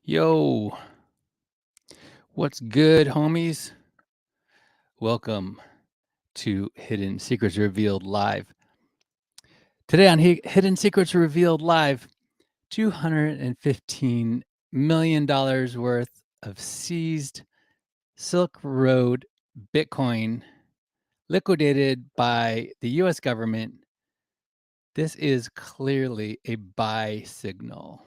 Yo, what's good, homies? Welcome to Hidden Secrets Revealed Live. Today on Hidden Secrets Revealed Live, $215 million worth of seized Silk Road Bitcoin liquidated by the US government. This is clearly a buy signal.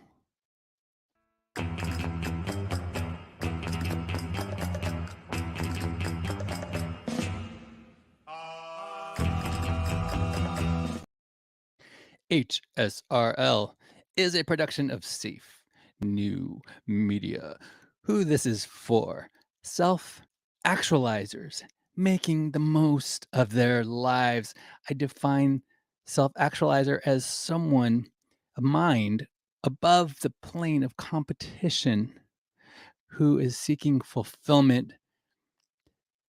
HSRL is a production of Safe New Media. Who this is for? Self-actualizers making the most of their lives. I define self-actualizer as someone, a mind above the plane of competition who is seeking fulfillment.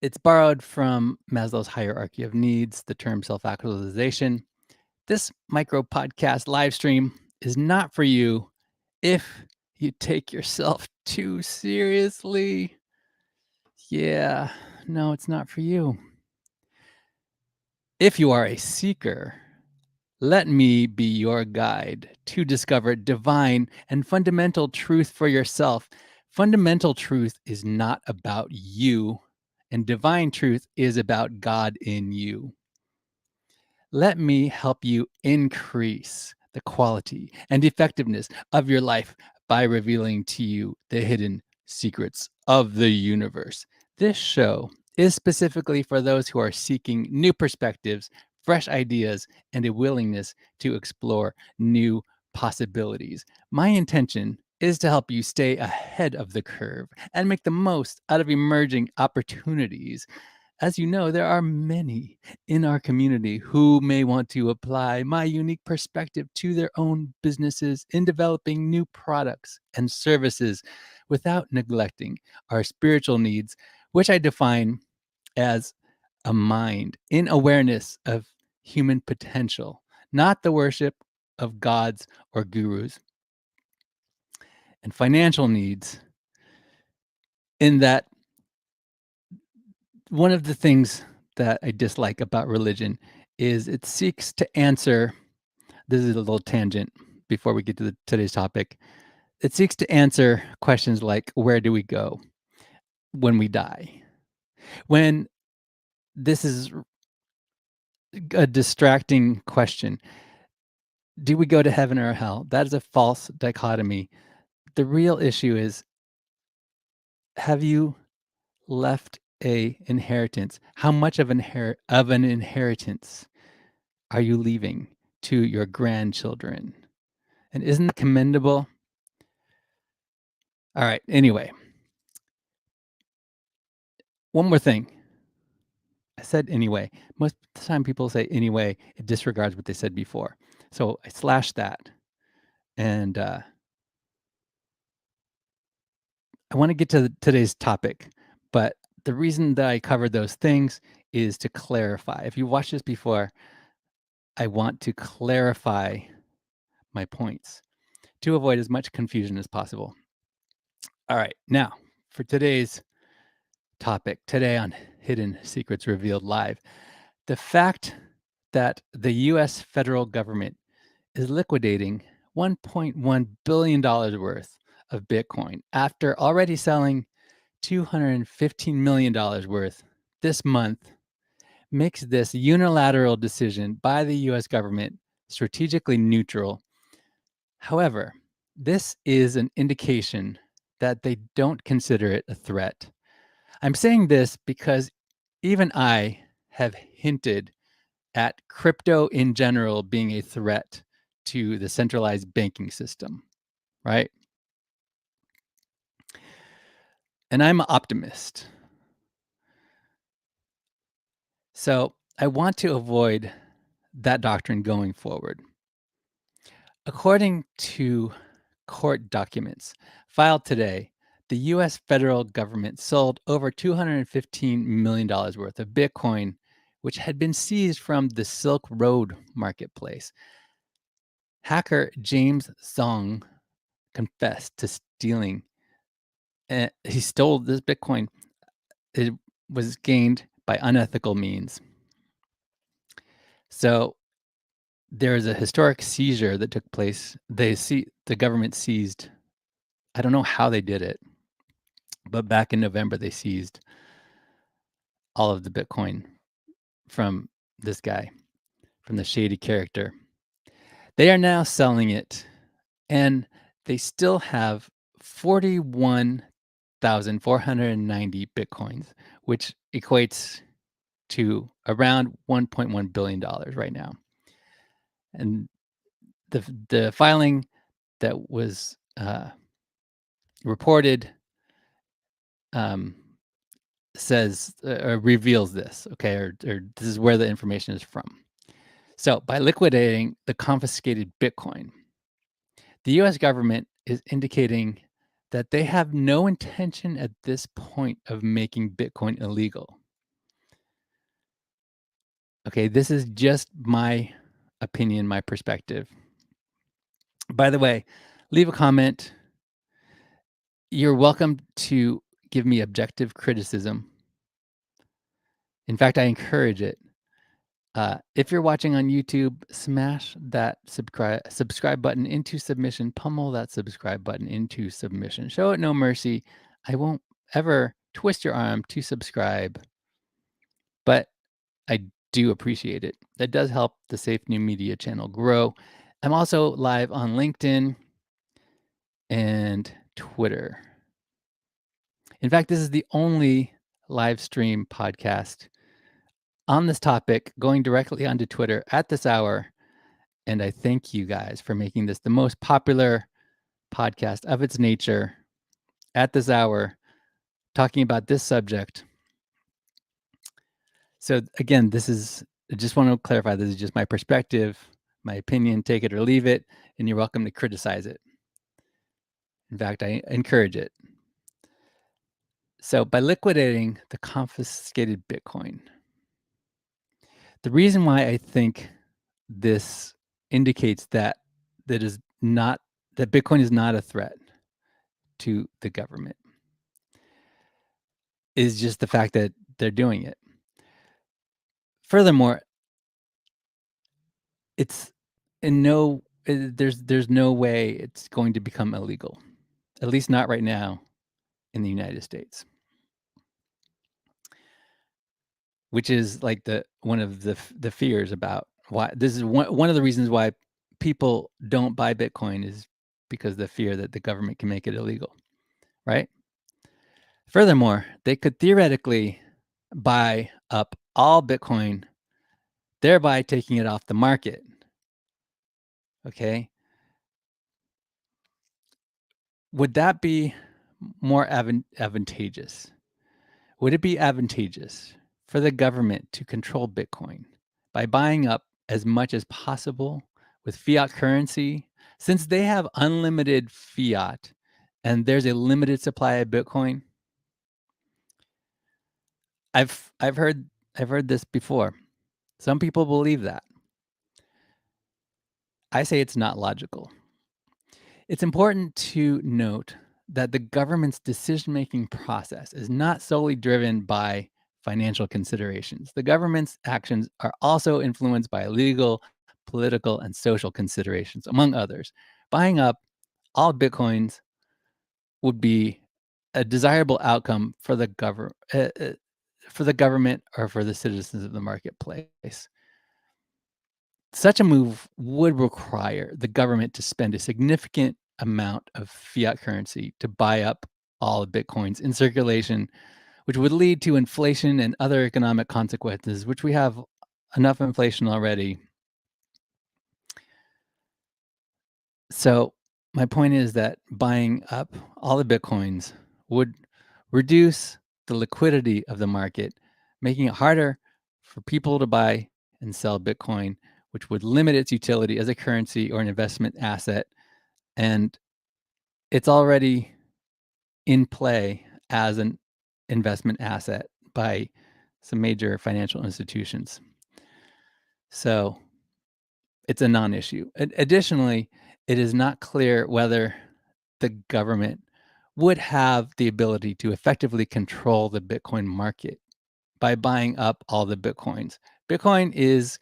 It's borrowed from Maslow's hierarchy of needs, the term self-actualization. This micro podcast live stream is not for you if you take yourself too seriously. Yeah, no, it's not for you. If you are a seeker, let me be your guide to discover divine and fundamental truth for yourself. Fundamental truth is not about you, and divine truth is about God in you. Let me help you increase the quality and effectiveness of your life by revealing to you the hidden secrets of the universe. This show is specifically for those who are seeking new perspectives, fresh ideas, and a willingness to explore new possibilities. My intention is to help you stay ahead of the curve and make the most out of emerging opportunities. As you know, there are many in our community who may want to apply my unique perspective to their own businesses in developing new products and services without neglecting our spiritual needs, which I define as a mind in awareness of human potential, not the worship of gods or gurus, and financial needs in that one of the things that I dislike about religion is it seeks to answer. This is a little tangent before we get to today's topic. It seeks to answer questions like, where do we go when we die? When this is a distracting question. Do we go to heaven or hell? That is a false dichotomy. The real issue is, have you left a inheritance? How much of an inheritance are you leaving to your grandchildren? And isn't that commendable? All right. Anyway, one more thing. I said anyway. Most of the time people say anyway, it disregards what they said before. So I slashed that. And I want to get to today's topic. But the reason that I covered those things is to clarify. If you watched this before, I want to clarify my points to avoid as much confusion as possible. All right. Now, for today's topic, today on Hidden Secrets Revealed Live, the fact that the US federal government is liquidating $1.1 billion worth of Bitcoin after already selling $215 million worth this month makes this unilateral decision by the US government strategically neutral. However, this is an indication that they don't consider it a threat. I'm saying this because even I have hinted at crypto in general being a threat to the centralized banking system, right? and I'm an optimist. So I want to avoid that doctrine going forward. According to court documents filed today, the US federal government sold over $215 million worth of Bitcoin, which had been seized from the Silk Road marketplace. Hacker James Zong confessed to stealing. He stole this Bitcoin. It was gained by unethical means. So there is a historic seizure that took place. The government seized. I don't know how they did it, but back in November they seized all of the Bitcoin from this guy, from the shady character. They are now selling it, and they still have 41,490 Bitcoins, which equates to around $1.1 billion right now. And the filing that was reported says or reveals this, okay, or this is where the information is from. So, by liquidating the confiscated Bitcoin, the US government is indicating that they have no intention at this point of making Bitcoin illegal. Okay, this is just my opinion, my perspective. By the way, leave a comment. You're welcome to give me objective criticism. In fact, I encourage it. If you're watching on YouTube, smash that subscribe button into submission. Pummel that subscribe button into submission. Show it no mercy. I won't ever twist your arm to subscribe, but I do appreciate it. That does help the Safe New Media channel grow. I'm also live on LinkedIn and Twitter. In fact, this is the only live stream podcast on this topic going directly onto Twitter at this hour. And I thank you guys for making this the most popular podcast of its nature at this hour, talking about this subject. So again, I just want to clarify, this is just my perspective, my opinion, take it or leave it, and you're welcome to criticize it. In fact, I encourage it. So by liquidating the confiscated Bitcoin, the reason why I think this indicates that Bitcoin is not a threat to the government is just the fact that they're doing it. Furthermore, it's there's no way it's going to become illegal, at least not right now in the United States, which is like one of the fears about why this is one of the reasons why people don't buy Bitcoin is because the fear that the government can make it illegal, right? Furthermore, they could theoretically buy up all Bitcoin, thereby taking it off the market. Okay. Would that be more advantageous? Would it be advantageous for the government to control Bitcoin by buying up as much as possible with fiat currency, since they have unlimited fiat and there's a limited supply of Bitcoin? I've heard this before. Some people believe that. I say it's not logical. It's important to note that the government's decision-making process is not solely driven by financial considerations. The government's actions are also influenced by legal, political, and social considerations, among others. Buying up all Bitcoins would be a desirable outcome for the government or for the citizens of the marketplace. Such a move would require the government to spend a significant amount of fiat currency to buy up all the Bitcoins in circulation, which would lead to inflation and other economic consequences, which we have enough inflation already. So my point is that buying up all the Bitcoins would reduce the liquidity of the market, making it harder for people to buy and sell Bitcoin, which would limit its utility as a currency or an investment asset. And it's already in play as an investment asset by some major financial institutions. So it's a non-issue. Additionally, it is not clear whether the government would have the ability to effectively control the Bitcoin market by buying up all the Bitcoins. Bitcoin is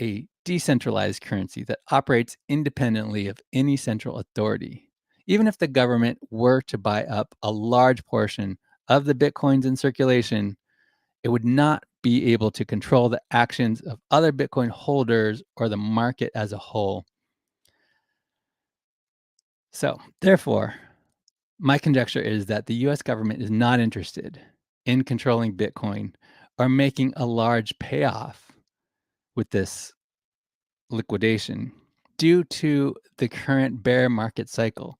a decentralized currency that operates independently of any central authority. Even if the government were to buy up a large portion of the Bitcoins in circulation, it would not be able to control the actions of other Bitcoin holders or the market as a whole. So, therefore, my conjecture is that the US government is not interested in controlling Bitcoin or making a large payoff with this liquidation due to the current bear market cycle.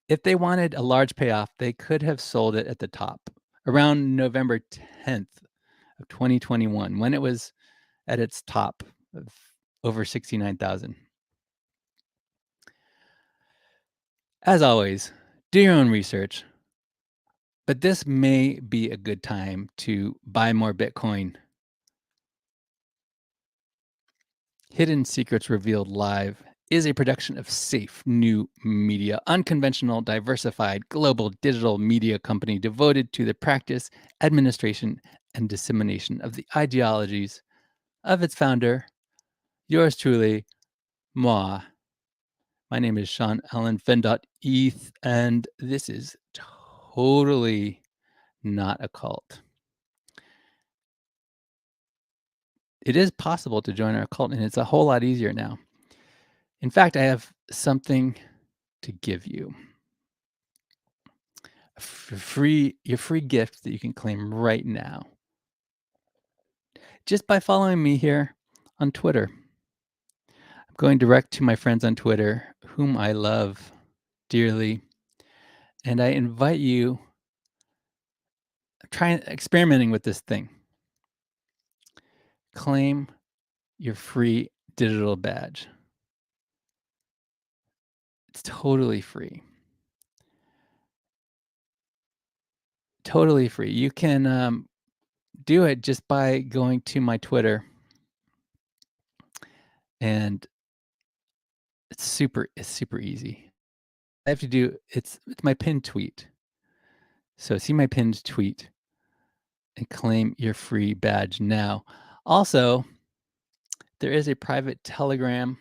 If they wanted a large payoff, they could have sold it at the top around November 10th of 2021 when it was at its top of over 69,000. As always, do your own research, but this may be a good time to buy more Bitcoin. Hidden Secrets Revealed Live is a production of Safe New Media, unconventional, diversified, global digital media company devoted to the practice, administration, and dissemination of the ideologies of its founder, yours truly, moi. My name is Sean Allen Fen.eth, and this is totally not a cult. It is possible to join our cult, and it's a whole lot easier now. In fact, I have something to give you. Your free gift that you can claim right now just by following me here on Twitter. I'm going direct to my friends on Twitter, whom I love dearly, and I invite you try experimenting with this thing. Claim your free digital badge. It's totally free. Totally free. You can do it just by going to my Twitter, and it's super easy. I have to do it's my pinned tweet. So see my pinned tweet and claim your free badge now. Also, there is a private Telegram.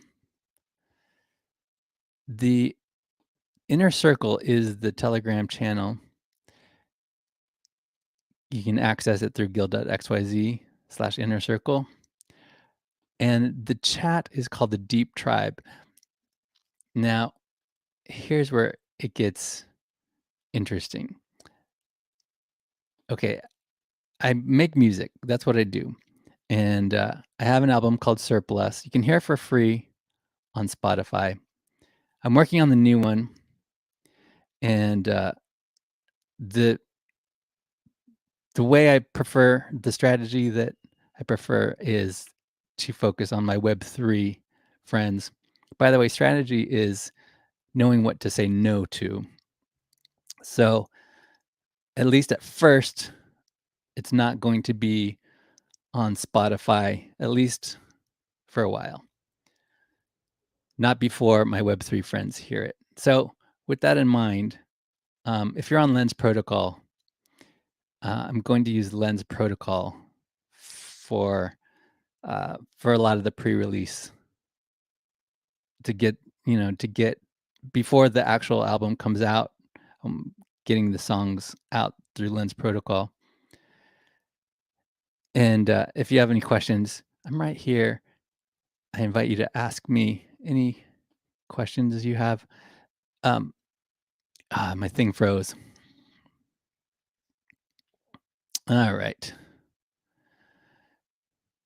The Inner Circle is the Telegram channel. You can access it through guild.xyz/inner circle. And the chat is called the Deep Tribe. Now, here's where it gets interesting. Okay, I make music. That's what I do. And I have an album called Surplus. You can hear it for free on Spotify. I'm working on the new one. And the way I prefer, the strategy that I prefer is to focus on my Web3 friends. By the way, strategy is knowing what to say no to. So at least at first, it's not going to be on Spotify, at least for a while. Not before my Web3 friends hear it. So with that in mind, if you're on Lens Protocol, I'm going to use Lens Protocol for a lot of the pre-release to get before the actual album comes out. I'm getting the songs out through Lens Protocol. And if you have any questions, I'm right here. I invite you to ask me any questions you have. My thing froze. All right.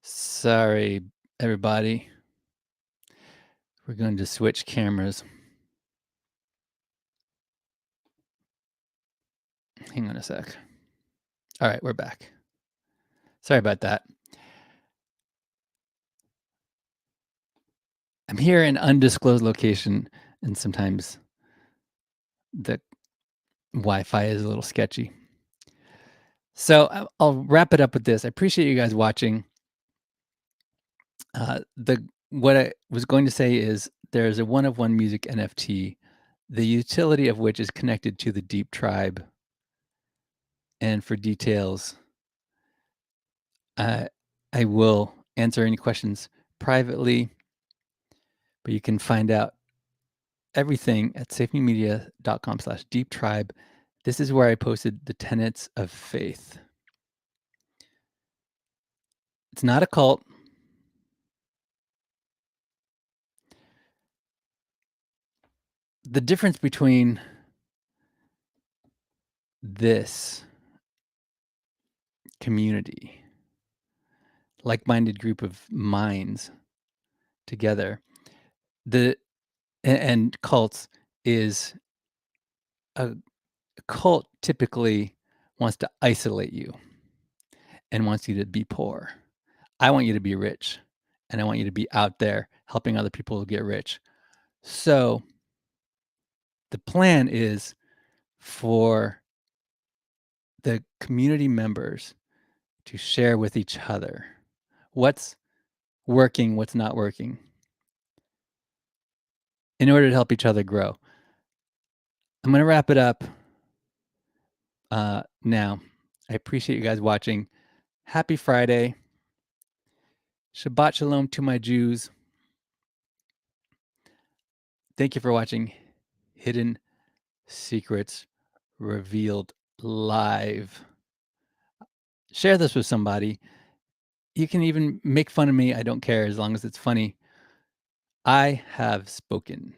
Sorry, everybody. We're going to switch cameras. Hang on a sec. All right, we're back. Sorry about that. I'm here in undisclosed location, and sometimes the Wi-Fi is a little sketchy. So I'll wrap it up with this. I appreciate you guys watching. What I was going to say is there's a one-of-one music NFT, the utility of which is connected to the Deep Tribe. And for details, I will answer any questions privately, but you can find out everything at safemedia.com/deeptribe. This is where I posted the tenets of faith. It's not a cult. The difference between this community, like-minded group of minds together, and cults is a cult typically wants to isolate you and wants you to be poor. I want you to be rich, and I want you to be out there helping other people get rich. So the plan is for the community members to share with each other what's working, what's not working, in order to help each other grow. I'm going to wrap it up now. I appreciate you guys watching. Happy Friday. Shabbat Shalom to my Jews. Thank you for watching Hidden Secrets Revealed Live. Share this with somebody. You can even make fun of me. I don't care as long as it's funny. I have spoken.